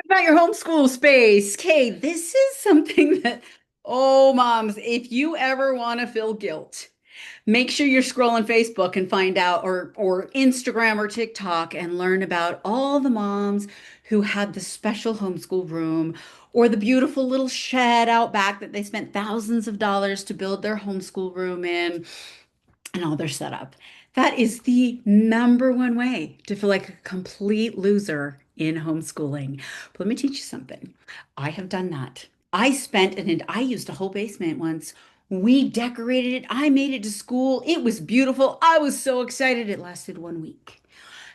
About your homeschool space. Okay, this is something that, oh, moms, if you ever want to feel guilt, make sure you're scrolling Facebook and find out, or Instagram or TikTok, and learn about all the moms who had the special homeschool room or the beautiful little shed out back that they spent thousands of dollars to build their homeschool room in and all their setup. That is the number one way to feel like a complete loser in homeschooling. But let me teach you something. I have done that. I used a whole basement once. We decorated it. I made it to school. It was beautiful. I was so excited. It lasted 1 week.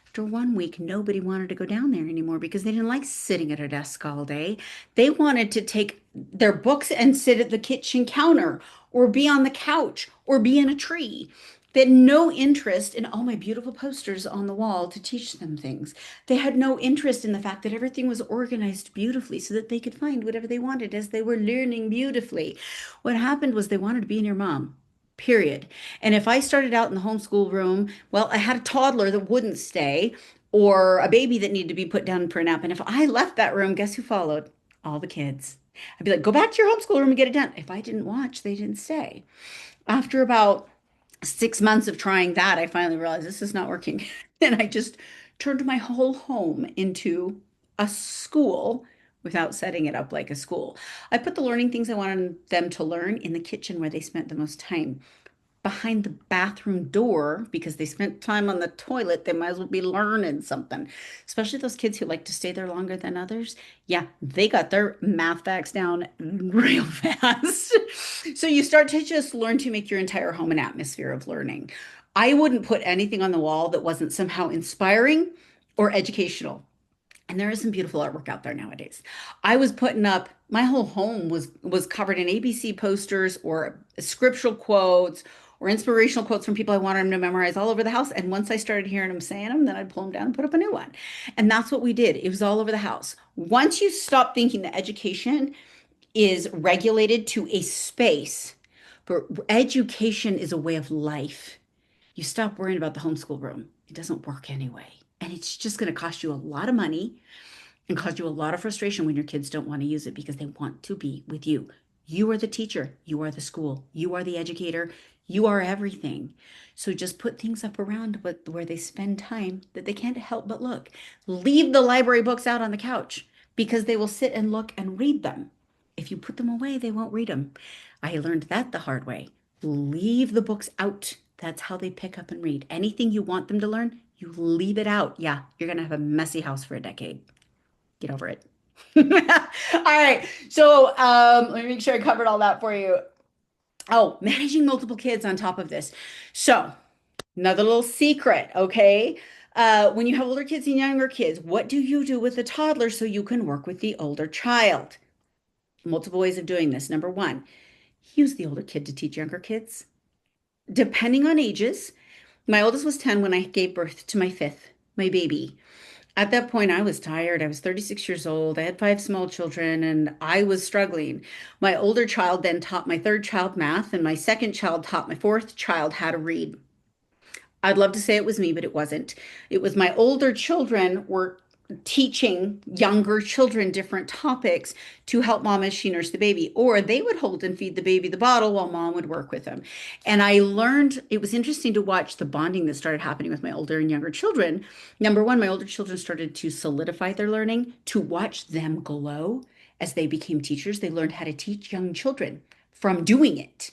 After 1 week, nobody wanted to go down there anymore because they didn't like sitting at a desk all day. They wanted to take their books and sit at the kitchen counter or be on the couch or be in a tree. They had no interest in all my beautiful posters on the wall to teach them things. They had no interest in the fact that everything was organized beautifully so that they could find whatever they wanted as they were learning beautifully. What happened was they wanted to be near mom. Period. And if I started out in the homeschool room, well, I had a toddler that wouldn't stay or a baby that needed to be put down for a nap. And if I left that room, guess who followed? All the kids. I'd be like, go back to your homeschool room and get it done. If I didn't watch, they didn't stay. After about 6 months of trying that, I finally realized this is not working. And I just turned my whole home into a school without setting it up like a school. I put the learning things I wanted them to learn in the kitchen where they spent the most time. Behind the bathroom door because they spent time on the toilet, they might as well be learning something. Especially those kids who like to stay there longer than others. Yeah, they got their math facts down real fast. So you start to just learn to make your entire home an atmosphere of learning. I wouldn't put anything on the wall that wasn't somehow inspiring or educational. And there is some beautiful artwork out there nowadays. I was putting up my whole home was covered in ABC posters or scriptural quotes or inspirational quotes from people I wanted them to memorize all over the house. And once I started hearing them saying them, then I'd pull them down and put up a new one. And that's what we did. It was all over the house. Once you stop thinking that education is regulated to a space, but education is a way of life, you stop worrying about the homeschool room. It doesn't work anyway. And it's just going to cost you a lot of money and cause you a lot of frustration when your kids don't want to use it because they want to be with you. You are the teacher, you are the school, you are the educator, you are everything. So just put things up around where they spend time that they can't help but look. Leave the library books out on the couch because they will sit and look and read them. If you put them away, they won't read them. I learned that the hard way. Leave the books out. That's how they pick up and read. Anything you want them to learn, you leave it out. Yeah, you're going to have a messy house for a decade. Get over it. All right. So let me make sure I covered all that for you. Oh, managing multiple kids on top of this. So another little secret, okay? When you have older kids and younger kids, what do you do with the toddler so you can work with the older child? Multiple ways of doing this. Number one, use the older kid to teach younger kids. Depending on ages, my oldest was 10 when I gave birth to my fifth, my baby. At that point, I was tired. I was 36 years old. I had five small children and I was struggling. My older child then taught my third child math, and my second child taught my fourth child how to read. I'd love to say it was me, but it wasn't. It was my older children were teaching younger children different topics to help mom as she nursed the baby, or they would hold and feed the baby the bottle while mom would work with them. And I learned it was interesting to watch the bonding that started happening with my older and younger children. Number one, my older children started to solidify their learning, to watch them glow as they became teachers. They learned how to teach young children from doing it.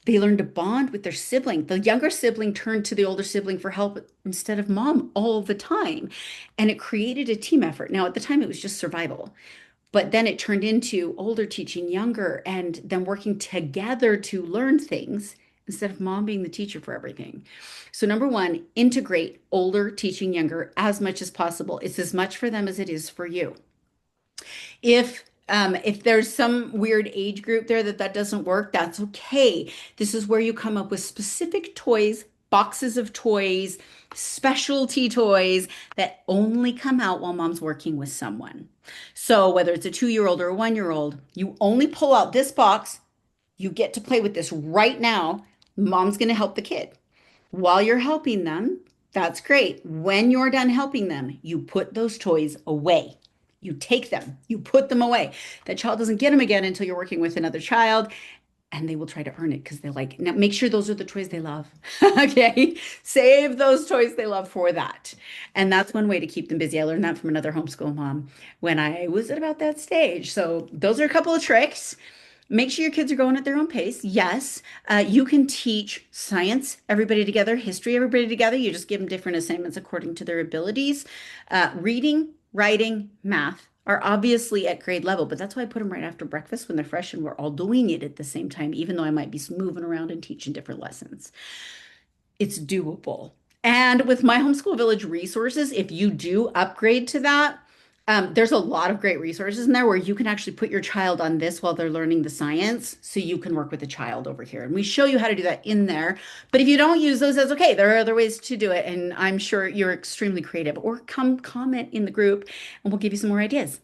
They learned to bond with their sibling. The younger sibling turned to the older sibling for help instead of mom all the time. And it created a team effort. Now, at the time, it was just survival. But then it turned into older teaching younger and them working together to learn things instead of mom being the teacher for everything. So, number one, integrate older teaching younger as much as possible. It's as much for them as it is for you. If there's some weird age group there that doesn't work, that's okay. This is where you come up with specific toys, boxes of toys, specialty toys that only come out while mom's working with someone. So whether it's a 2-year-old or a 1-year-old, you only pull out this box. You get to play with this right now. Mom's going to help the kid. While you're helping them, that's great. When you're done helping them, you put those toys away. You take them, you put them away. That child doesn't get them again until you're working with another child, and they will try to earn it because they're like, now make sure those are the toys they love. Okay. Save those toys they love for that. And that's one way to keep them busy. I learned that from another homeschool mom when I was at about that stage. So those are a couple of tricks. Make sure your kids are going at their own pace. Yes, you can teach science, everybody together, history, everybody together. You just give them different assignments according to their abilities. Reading, writing, math are obviously at grade level, but that's why I put them right after breakfast when they're fresh and we're all doing it at the same time, even though I might be moving around and teaching different lessons. It's doable. And with my homeschool village resources, if you do upgrade to that, there's a lot of great resources in there where you can actually put your child on this while they're learning the science, so you can work with the child over here. And we show you how to do that in there. But if you don't use those, that's okay. There are other ways to do it. And I'm sure you're extremely creative. Or come comment in the group and we'll give you some more ideas.